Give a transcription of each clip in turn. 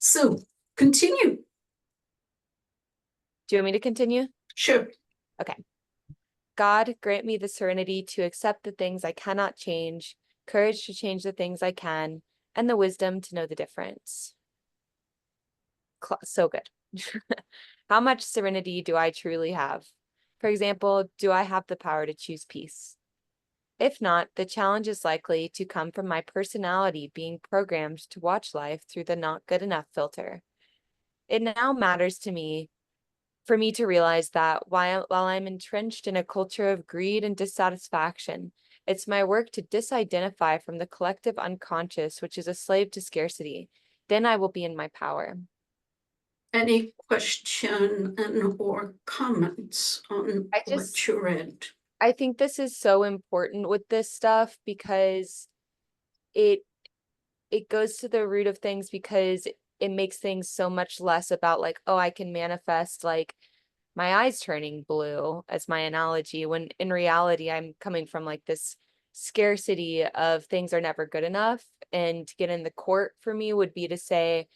So continue. Do you want me to continue? Sure. Okay. God, grant me the serenity to accept the things I cannot change, courage to change the things I can, and the wisdom to know the difference. So good. How much serenity do I truly have? For example, do I have the power to choose peace? If not, the challenge is likely to come from my personality being programmed to watch life through the not good enough filter. It now matters to me for me to realize that while I'm entrenched in a culture of greed and dissatisfaction, it's my work to disidentify from the collective unconscious, which is a slave to scarcity. Then I will be in my power. Any question and or comments on what you read? I think this is so important with this stuff because it goes to the root of things, because it makes things so much less about like, oh, I can manifest like my eyes turning blue as my analogy, when in reality I'm coming from like this scarcity of things are never good enough. And to get in the court for me would be to say,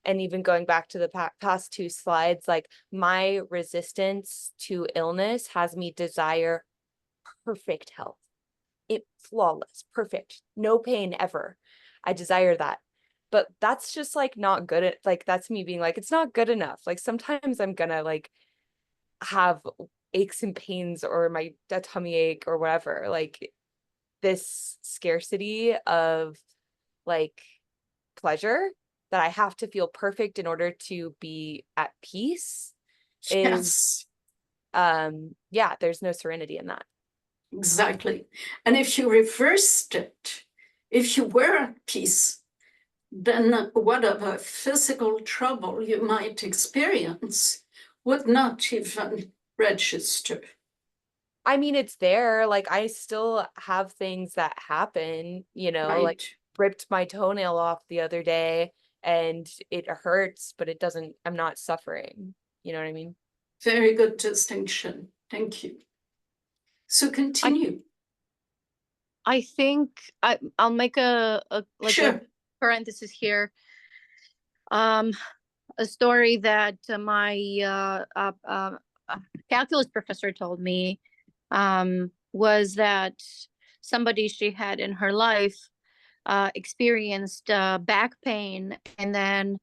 and even going back to the past two slides, like my resistance to illness has me desire perfect health. It flawless, perfect, no pain ever. I desire that. But that's just like not good at, like, that's me being like, it's not good enough. Like sometimes I'm gonna like have aches and pains or a tummy ache or whatever. Like this scarcity of like pleasure that I have to feel perfect in order to be at peace is yeah, there's no serenity in that. Exactly. And if you reversed it, if you were at peace, then whatever physical trouble you might experience would not even register. I mean, it's there. Like I still have things that happen, you know, Right. like ripped my toenail off the other day and it hurts, but it doesn't, I'm not suffering. You know what I mean? Very good distinction. Thank you. So continue. I think I'll make a Sure. a parenthesis here. A story that my calculus professor told me was that somebody she had in her life experienced back pain, and then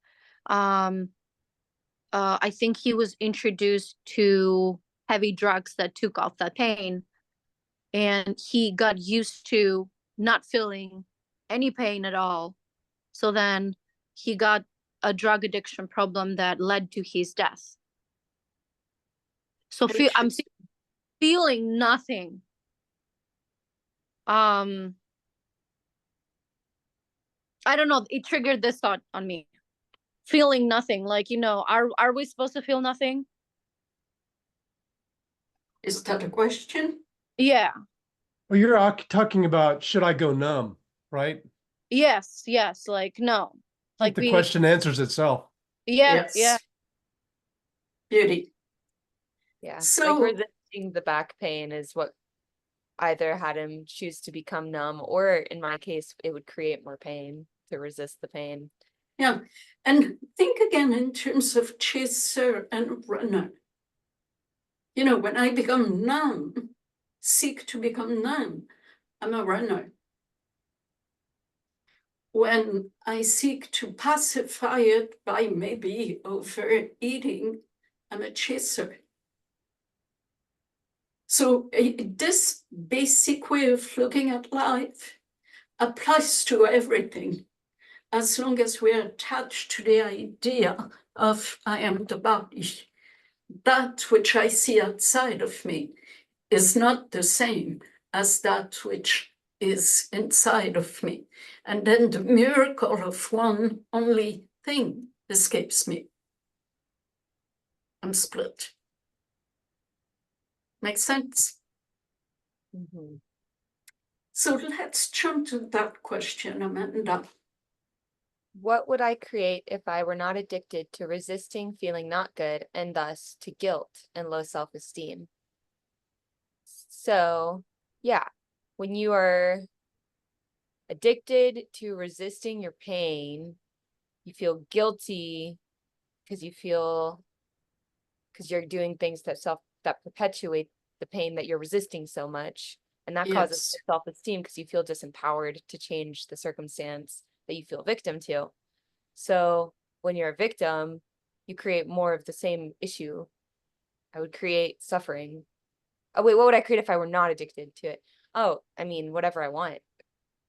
I think he was introduced to heavy drugs that took off that pain, and he got used to not feeling any pain at all. So then he got a drug addiction problem that led to his death. So I'm feeling nothing. I don't know. It triggered this thought on me. Feeling nothing, like, you know, are we supposed to feel nothing? Is that a question? Yeah. Well, you're talking about, should I go numb, right? Yes. Like, no. I think the question answers itself. Yeah. Yes. Yeah. Beauty. Yeah. So, like resisting the back pain is what either had him choose to become numb, or in my case, it would create more pain to resist the pain. yeah. And think again in terms of chaser and runner. You know, when I become numb, seek to become numb, I'm a runner. When I seek to pacify it by maybe overeating, I'm a chaser. So this basic way of looking at life applies to everything, as long as we're attached to the idea of I am the body. That which I see outside of me is not the same as that which is inside of me. And then the miracle of one only thing escapes me. I'm split. Makes sense? Mm-hmm. So let's jump to that question, Amanda. What would I create if I were not addicted to resisting feeling not good, and thus to guilt and low self-esteem? So, yeah, when you are addicted to resisting your pain, you feel guilty because you're doing things that perpetuate the pain that you're resisting so much. And that causes Yes. self-esteem because you feel disempowered to change the circumstance that you feel victim to. So when you're a victim, you create more of the same issue. I would create suffering. Oh, wait, what would I create if I were not addicted to it? Oh, I mean, whatever I want.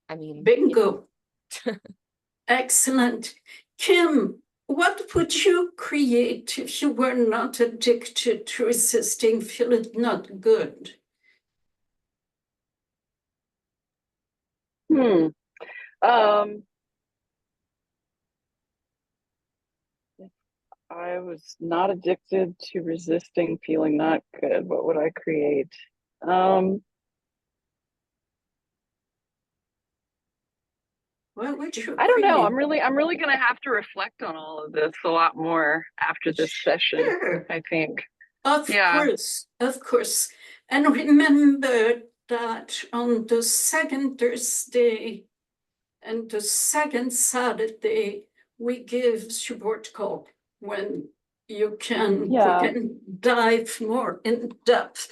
I mean, Bingo. Excellent. Kim, what would you create if you were not addicted to resisting feeling not good? If I was not addicted to resisting feeling not good, what would I create? What would you I don't know. create? I'm really gonna have to reflect on all of this a lot more after this session, Sure. I think. Of Yeah. course, of course. And remember that on the second Thursday and the second Saturday, we give support call when we can dive more in depth.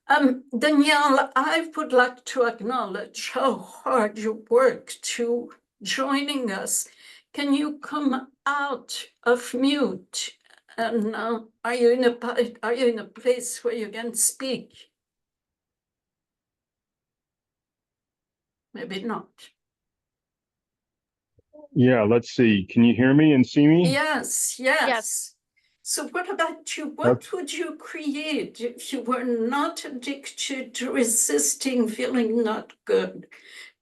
Danielle, I would like to acknowledge how hard you work to joining us. Can you come out of mute? And are you in a place where you can speak? Maybe not. Yeah, let's see. Can you hear me and see me? Yes. So what about you? What would you create if you were not addicted to resisting feeling not good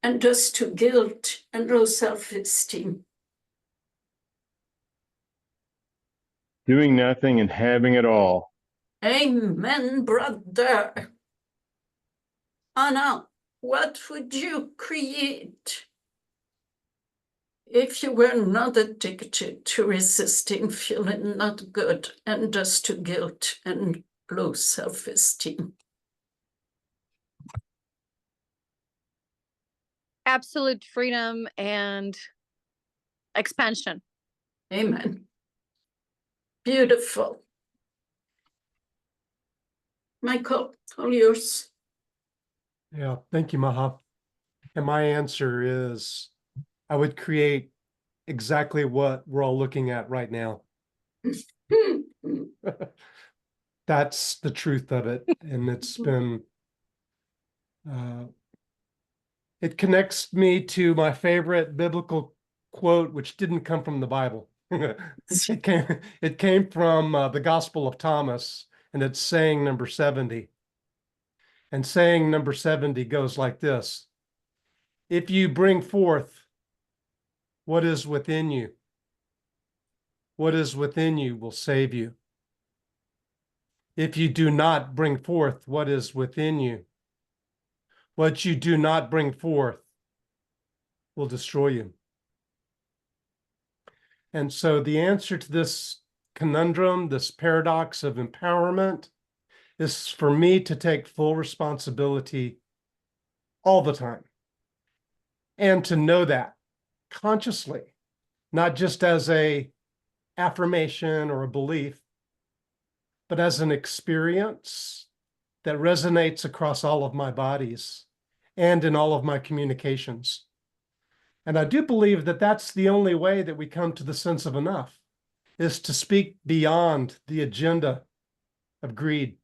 and just to guilt and low self-esteem? Doing nothing and having it all. Amen, brother. Anna, what would you create if you were not addicted to resisting feeling not good and just to guilt and low self-esteem? Absolute freedom and expansion. Amen. Beautiful. Michael, all yours. Yeah, thank you, Maha. And my answer is I would create exactly what we're all looking at right now. That's the truth of it. And it's been, it connects me to my favorite biblical quote, which didn't come from the Bible. It came from the Gospel of Thomas, and it's saying number 70. And saying number 70 goes like this: if you bring forth what is within you, what is within you will save you. If you do not bring forth what is within you, what you do not bring forth will destroy you. And so the answer to this conundrum, this paradox of empowerment, is for me to take full responsibility all the time. And to know that consciously, not just as a affirmation or a belief, but as an experience that resonates across all of my bodies and in all of my communications. And I do believe that that's the only way that we come to the sense of enough, is to speak beyond the agenda of greed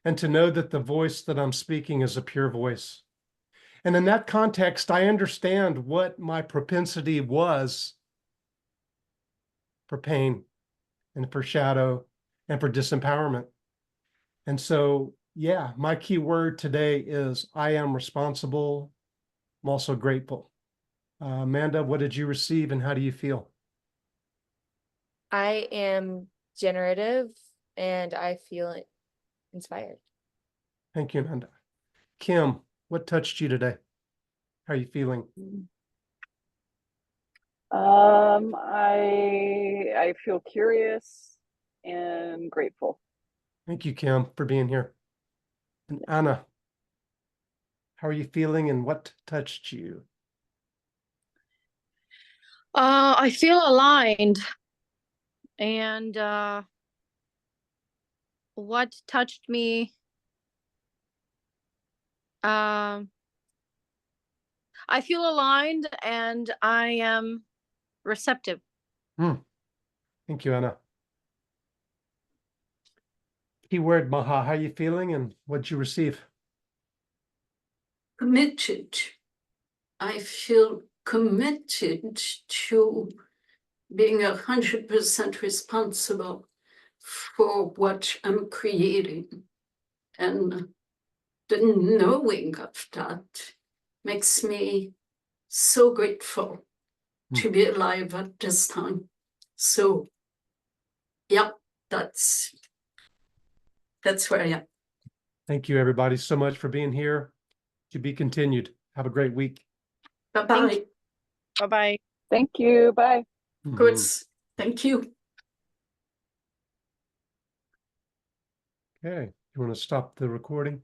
and to know that the voice that I'm speaking is a pure voice. And in that context, I understand what my propensity was for pain and for shadow and for disempowerment. And so, yeah, my key word today is I am responsible. I'm also grateful. Amanda, what did you receive and how do you feel? I am generative and I feel inspired. Thank you, Amanda. Kim, what touched you today? How are you feeling? I feel curious and grateful. Thank you, Kim, for being here. And Anna, how are you feeling and what touched you? I feel aligned. And what touched me, I feel aligned and I am receptive. Thank you, Anna. Keyword Maha, how you feeling and what'd you receive? Committed. I feel committed to being 100% responsible for what I'm creating. And the knowing of that makes me so grateful to be alive at this time. So, yeah, that's where I am. Thank you, everybody, so much for being here. To be continued. Have a great week. Bye-bye. Bye-bye. Thank you. Bye. Good. Thank you. Okay, you want to stop the recording?